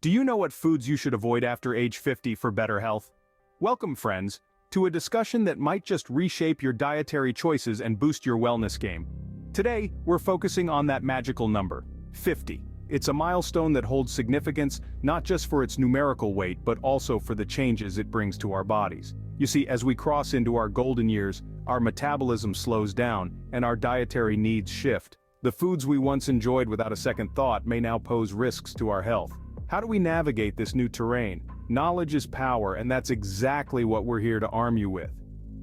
Do you know what foods you should avoid after age 50 for better health? Welcome, friends, to a discussion that might just reshape your dietary choices and boost your wellness game. Today, we're focusing on that magical number, 50. It's a milestone that holds significance not just for its numerical weight but also for the changes it brings to our bodies. You see, as we cross into our golden years, our metabolism slows down and our dietary needs shift. The foods we once enjoyed without a second thought may now pose risks to our health. How do we navigate this new terrain? Knowledge is power, and that's exactly what we're here to arm you with.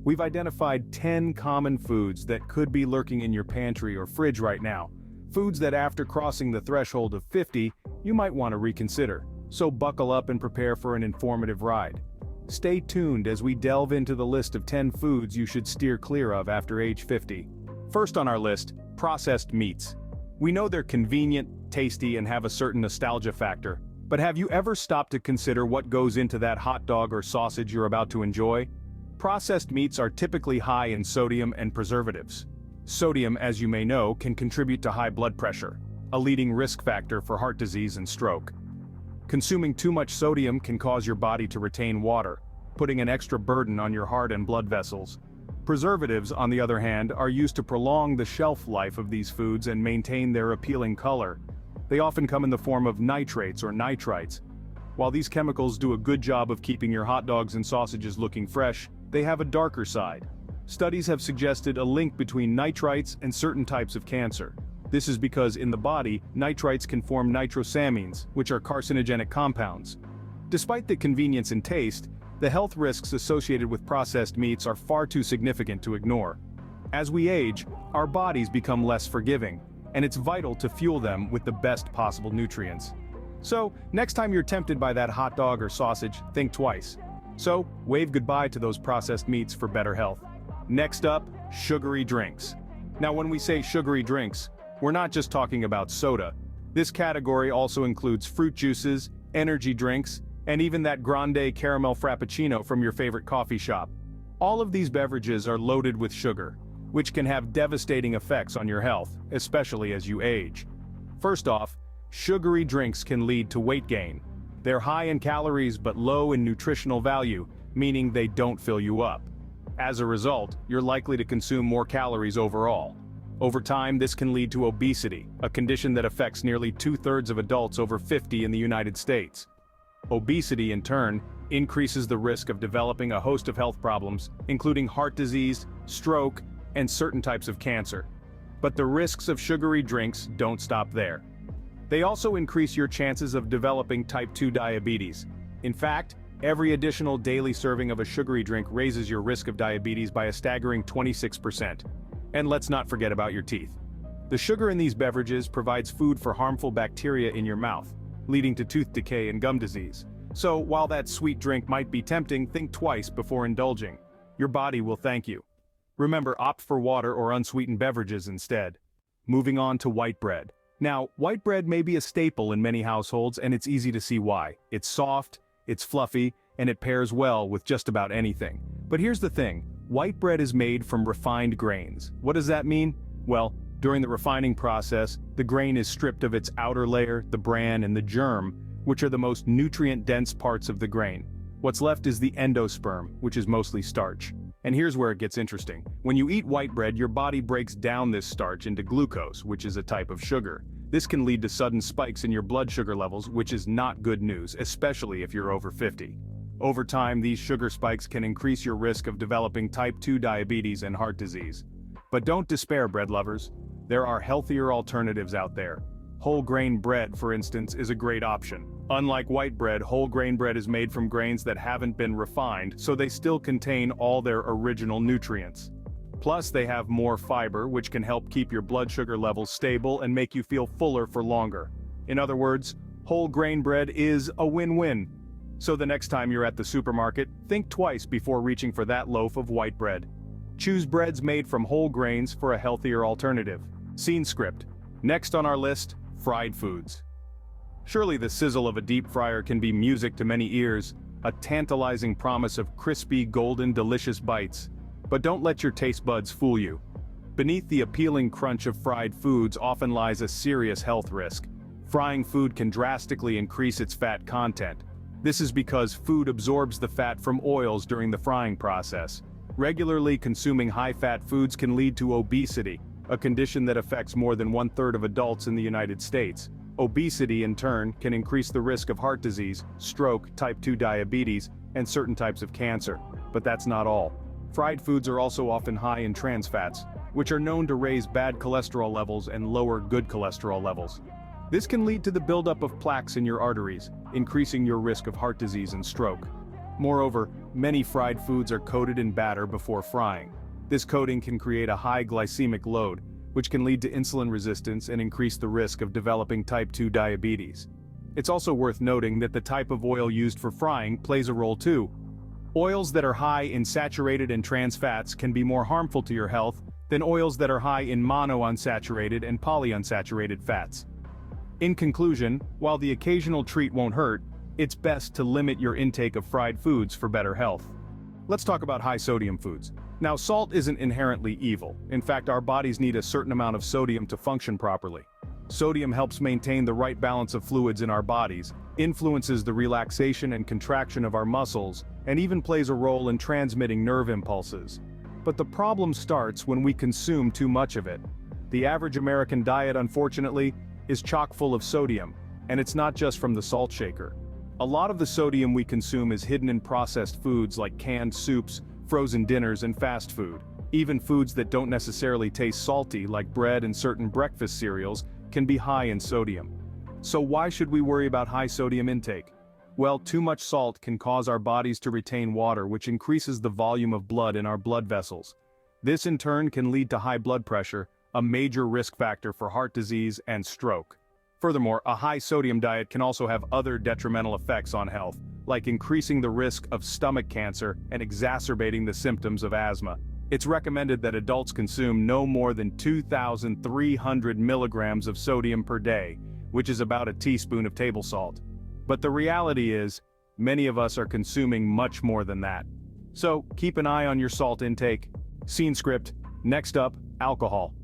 We've identified 10 common foods that could be lurking in your pantry or fridge right now. Foods that after crossing the threshold of 50, you might want to reconsider. So buckle up and prepare for an informative ride. Stay tuned as we delve into the list of 10 foods you should steer clear of after age 50. First on our list, processed meats. We know they're convenient, tasty, and have a certain nostalgia factor. But have you ever stopped to consider what goes into that hot dog or sausage you're about to enjoy? Processed meats are typically high in sodium and preservatives. Sodium, as you may know, can contribute to high blood pressure, a leading risk factor for heart disease and stroke. Consuming too much sodium can cause your body to retain water, putting an extra burden on your heart and blood vessels. Preservatives, on the other hand, are used to prolong the shelf life of these foods and maintain their appealing color. They often come in the form of nitrates or nitrites. While these chemicals do a good job of keeping your hot dogs and sausages looking fresh, they have a darker side. Studies have suggested a link between nitrites and certain types of cancer. This is because in the body, nitrites can form nitrosamines, which are carcinogenic compounds. Despite the convenience and taste, the health risks associated with processed meats are far too significant to ignore. As we age, our bodies become less forgiving, and it's vital to fuel them with the best possible nutrients. So, next time you're tempted by that hot dog or sausage, think twice. So, wave goodbye to those processed meats for better health. Next up, sugary drinks. Now when we say sugary drinks, we're not just talking about soda. This category also includes fruit juices, energy drinks, and even that grande caramel frappuccino from your favorite coffee shop. All of these beverages are loaded with sugar, which can have devastating effects on your health, especially as you age. First off, sugary drinks can lead to weight gain. They're high in calories but low in nutritional value, meaning they don't fill you up. As a result, you're likely to consume more calories overall. Over time, this can lead to obesity, a condition that affects nearly 2/3 of adults over 50 in the United States. Obesity, in turn, increases the risk of developing a host of health problems, including heart disease, stroke, and certain types of cancer. But the risks of sugary drinks don't stop there. They also increase your chances of developing type 2 diabetes. In fact, every additional daily serving of a sugary drink raises your risk of diabetes by a staggering 26%. And let's not forget about your teeth. The sugar in these beverages provides food for harmful bacteria in your mouth, leading to tooth decay and gum disease. So, while that sweet drink might be tempting, think twice before indulging. Your body will thank you. Remember, opt for water or unsweetened beverages instead. Moving on to white bread. Now, white bread may be a staple in many households, and it's easy to see why. It's soft, it's fluffy, and it pairs well with just about anything. But here's the thing, white bread is made from refined grains. What does that mean? Well, during the refining process, the grain is stripped of its outer layer, the bran, and the germ, which are the most nutrient-dense parts of the grain. What's left is the endosperm, which is mostly starch. And here's where it gets interesting. When you eat white bread, your body breaks down this starch into glucose, which is a type of sugar. This can lead to sudden spikes in your blood sugar levels, which is not good news, especially if you're over 50. Over time, these sugar spikes can increase your risk of developing type 2 diabetes and heart disease. But don't despair, bread lovers. There are healthier alternatives out there. Whole grain bread, for instance, is a great option. Unlike white bread, whole grain bread is made from grains that haven't been refined, so they still contain all their original nutrients. Plus, they have more fiber, which can help keep your blood sugar levels stable and make you feel fuller for longer. In other words, whole grain bread is a win-win. So the next time you're at the supermarket, think twice before reaching for that loaf of white bread. Choose breads made from whole grains for a healthier alternative. Scene script. Next on our list, fried foods. Surely the sizzle of a deep fryer can be music to many ears, a tantalizing promise of crispy, golden, delicious bites. But don't let your taste buds fool you. Beneath the appealing crunch of fried foods often lies a serious health risk. Frying food can drastically increase its fat content. This is because food absorbs the fat from oils during the frying process. Regularly consuming high-fat foods can lead to obesity, a condition that affects more than 1/3 of adults in the United States. Obesity, in turn, can increase the risk of heart disease, stroke, type 2 diabetes, and certain types of cancer. But that's not all. Fried foods are also often high in trans fats, which are known to raise bad cholesterol levels and lower good cholesterol levels. This can lead to the buildup of plaques in your arteries, increasing your risk of heart disease and stroke. Moreover, many fried foods are coated in batter before frying. This coating can create a high glycemic load, which can lead to insulin resistance and increase the risk of developing type 2 diabetes. It's also worth noting that the type of oil used for frying plays a role too. Oils that are high in saturated and trans fats can be more harmful to your health than oils that are high in monounsaturated and polyunsaturated fats. In conclusion, while the occasional treat won't hurt, it's best to limit your intake of fried foods for better health. Let's talk about high-sodium foods. Now, salt isn't inherently evil. In fact, our bodies need a certain amount of sodium to function properly. Sodium helps maintain the right balance of fluids in our bodies, influences the relaxation and contraction of our muscles, and even plays a role in transmitting nerve impulses. But the problem starts when we consume too much of it. The average American diet, unfortunately, is chock full of sodium, and it's not just from the salt shaker. A lot of the sodium we consume is hidden in processed foods like canned soups, frozen dinners, and fast food. Even foods that don't necessarily taste salty, like bread and certain breakfast cereals, can be high in sodium. So why should we worry about high sodium intake? Well, too much salt can cause our bodies to retain water, which increases the volume of blood in our blood vessels. This in turn can lead to high blood pressure, a major risk factor for heart disease and stroke. Furthermore, a high sodium diet can also have other detrimental effects on health, like increasing the risk of stomach cancer and exacerbating the symptoms of asthma. It's recommended that adults consume no more than 2,300 milligrams of sodium per day, which is about a teaspoon of table salt. But the reality is, many of us are consuming much more than that. So, keep an eye on your salt intake. Scene script. Next up, alcohol.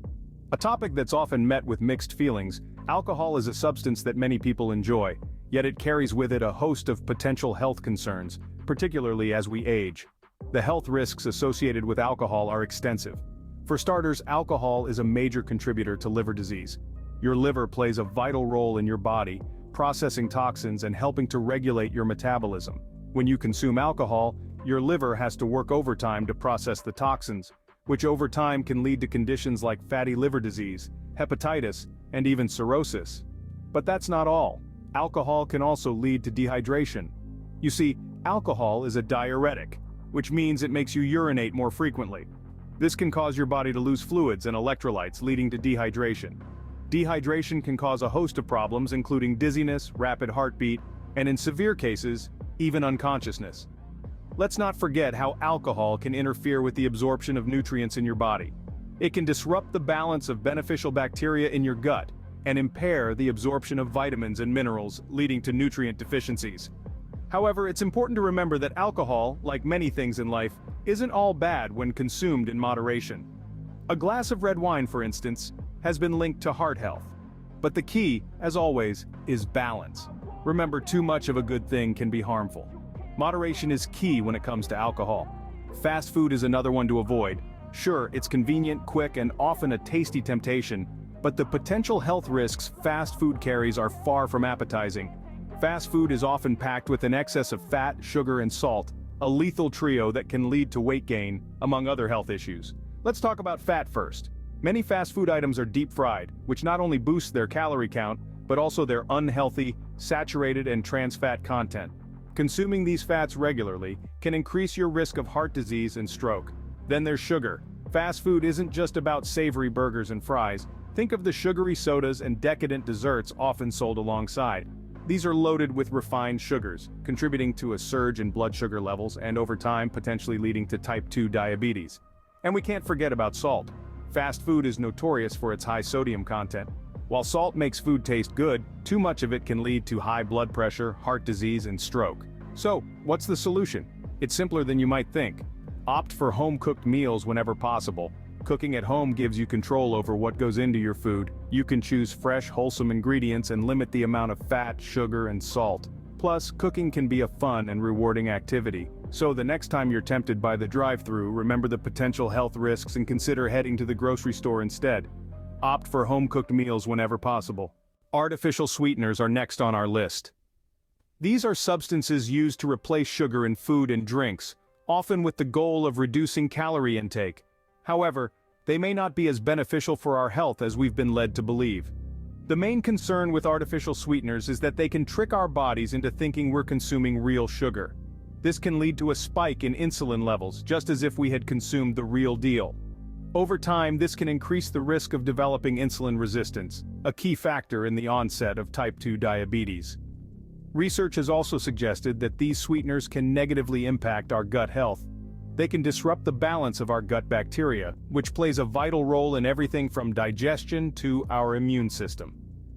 A topic that's often met with mixed feelings. Alcohol is a substance that many people enjoy, yet it carries with it a host of potential health concerns, particularly as we age. The health risks associated with alcohol are extensive. For starters, alcohol is a major contributor to liver disease. Your liver plays a vital role in your body, processing toxins and helping to regulate your metabolism. When you consume alcohol, your liver has to work overtime to process the toxins, which over time can lead to conditions like fatty liver disease, hepatitis, and even cirrhosis. But that's not all. Alcohol can also lead to dehydration. You see, alcohol is a diuretic, which means it makes you urinate more frequently. This can cause your body to lose fluids and electrolytes, leading to dehydration. Dehydration can cause a host of problems, including dizziness, rapid heartbeat, and in severe cases, even unconsciousness. Let's not forget how alcohol can interfere with the absorption of nutrients in your body. It can disrupt the balance of beneficial bacteria in your gut and impair the absorption of vitamins and minerals, leading to nutrient deficiencies. However, it's important to remember that alcohol, like many things in life, isn't all bad when consumed in moderation. A glass of red wine, for instance, has been linked to heart health. But the key, as always, is balance. Remember, too much of a good thing can be harmful. Moderation is key when it comes to alcohol. Fast food is another one to avoid. Sure, it's convenient, quick, and often a tasty temptation, but the potential health risks fast food carries are far from appetizing. Fast food is often packed with an excess of fat, sugar, and salt, a lethal trio that can lead to weight gain, among other health issues. Let's talk about fat first. Many fast food items are deep fried, which not only boosts their calorie count, but also their unhealthy, saturated, and trans fat content. Consuming these fats regularly can increase your risk of heart disease and stroke. Then there's sugar. Fast food isn't just about savory burgers and fries. Think of the sugary sodas and decadent desserts often sold alongside. These are loaded with refined sugars, contributing to a surge in blood sugar levels and over time potentially leading to type 2 diabetes. And we can't forget about salt. Fast food is notorious for its high sodium content. While salt makes food taste good, too much of it can lead to high blood pressure, heart disease, and stroke. So, what's the solution? It's simpler than you might think. Opt for home-cooked meals whenever possible. Cooking at home gives you control over what goes into your food. You can choose fresh, wholesome ingredients and limit the amount of fat, sugar, and salt. Plus, cooking can be a fun and rewarding activity. So the next time you're tempted by the drive-thru, remember the potential health risks and consider heading to the grocery store instead. Opt for home-cooked meals whenever possible. Artificial sweeteners are next on our list. These are substances used to replace sugar in food and drinks, often with the goal of reducing calorie intake. However, they may not be as beneficial for our health as we've been led to believe. The main concern with artificial sweeteners is that they can trick our bodies into thinking we're consuming real sugar. This can lead to a spike in insulin levels, just as if we had consumed the real deal. Over time, this can increase the risk of developing insulin resistance, a key factor in the onset of type 2 diabetes. Research has also suggested that these sweeteners can negatively impact our gut health. They can disrupt the balance of our gut bacteria, which plays a vital role in everything from digestion to our immune system.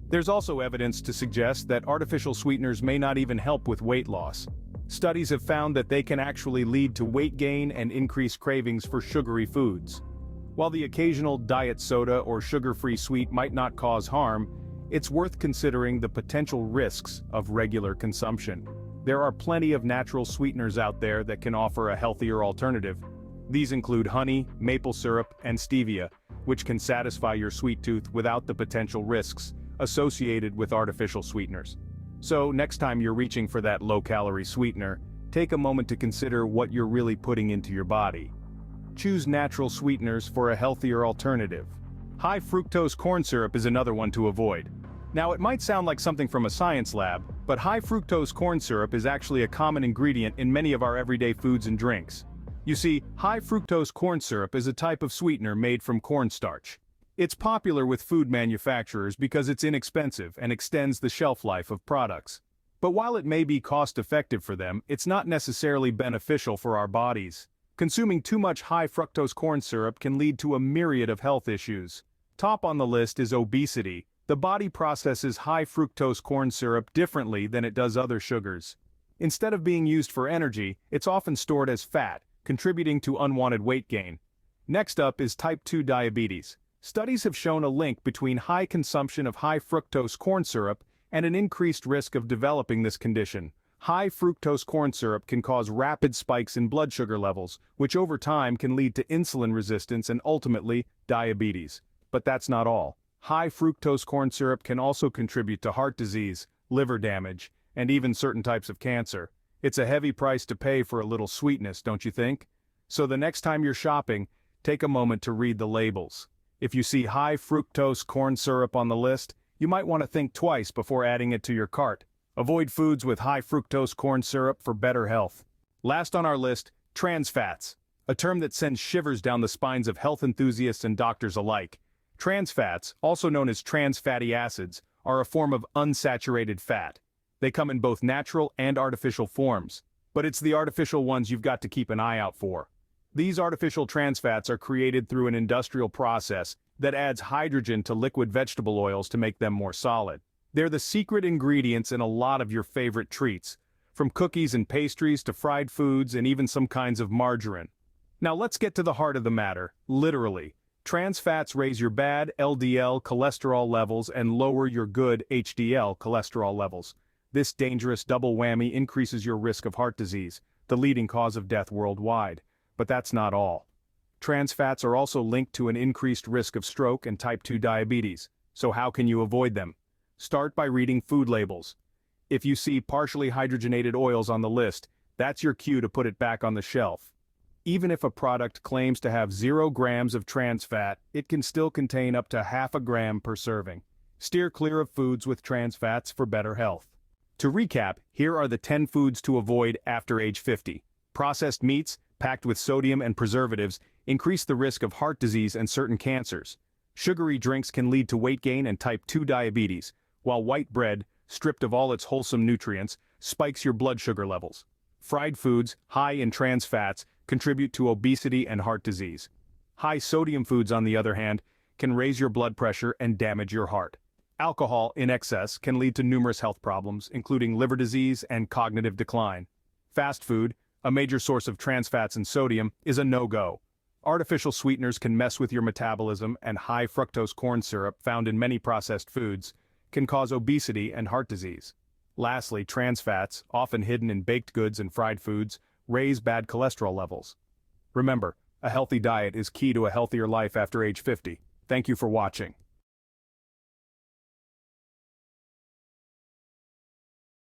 There's also evidence to suggest that artificial sweeteners may not even help with weight loss. Studies have found that they can actually lead to weight gain and increased cravings for sugary foods. While the occasional diet soda or sugar-free sweet might not cause harm, it's worth considering the potential risks of regular consumption. There are plenty of natural sweeteners out there that can offer a healthier alternative. These include honey, maple syrup, and stevia, which can satisfy your sweet tooth without the potential risks associated with artificial sweeteners. So, next time you're reaching for that low-calorie sweetener, take a moment to consider what you're really putting into your body. Choose natural sweeteners for a healthier alternative. High fructose corn syrup is another one to avoid. Now, it might sound like something from a science lab, but high fructose corn syrup is actually a common ingredient in many of our everyday foods and drinks. You see, high fructose corn syrup is a type of sweetener made from cornstarch. It's popular with food manufacturers because it's inexpensive and extends the shelf life of products. But while it may be cost-effective for them, it's not necessarily beneficial for our bodies. Consuming too much high fructose corn syrup can lead to a myriad of health issues. Top on the list is obesity. The body processes high fructose corn syrup differently than it does other sugars. Instead of being used for energy, it's often stored as fat, contributing to unwanted weight gain. Next up is type 2 diabetes. Studies have shown a link between high consumption of high fructose corn syrup and an increased risk of developing this condition. High fructose corn syrup can cause rapid spikes in blood sugar levels, which over time can lead to insulin resistance and ultimately, diabetes. But that's not all. High fructose corn syrup can also contribute to heart disease, liver damage, and even certain types of cancer. It's a heavy price to pay for a little sweetness, don't you think? So the next time you're shopping, take a moment to read the labels. If you see high fructose corn syrup on the list, you might want to think twice before adding it to your cart. Avoid foods with high fructose corn syrup for better health. Last on our list, trans fats, a term that sends shivers down the spines of health enthusiasts and doctors alike. Trans fats, also known as trans fatty acids, are a form of unsaturated fat. They come in both natural and artificial forms, but it's the artificial ones you've got to keep an eye out for. These artificial trans fats are created through an industrial process that adds hydrogen to liquid vegetable oils to make them more solid. They're the secret ingredients in a lot of your favorite treats, from cookies and pastries to fried foods and even some kinds of margarine. Now let's get to the heart of the matter, literally. Trans fats raise your bad LDL cholesterol levels and lower your good HDL cholesterol levels. This dangerous double whammy increases your risk of heart disease, the leading cause of death worldwide. But that's not all. Trans fats are also linked to an increased risk of stroke and type 2 diabetes. So how can you avoid them? Start by reading food labels. If you see partially hydrogenated oils on the list, that's your cue to put it back on the shelf. Even if a product claims to have 0 grams of trans fat, it can still contain up to half a gram per serving. Steer clear of foods with trans fats for better health. To recap, here are the 10 foods to avoid after age 50. Processed meats, packed with sodium and preservatives, increase the risk of heart disease and certain cancers. Sugary drinks can lead to weight gain and type 2 diabetes, while white bread, stripped of all its wholesome nutrients, spikes your blood sugar levels. Fried foods, high in trans fats, contribute to obesity and heart disease. High sodium foods, on the other hand, can raise your blood pressure and damage your heart. Alcohol in excess can lead to numerous health problems, including liver disease and cognitive decline. Fast food, a major source of trans fats and sodium, is a no-go. Artificial sweeteners can mess with your metabolism, and high fructose corn syrup found in many processed foods can cause obesity and heart disease. Lastly, trans fats, often hidden in baked goods and fried foods, raise bad cholesterol levels. Remember, a healthy diet is key to a healthier life after age 50. Thank you for watching.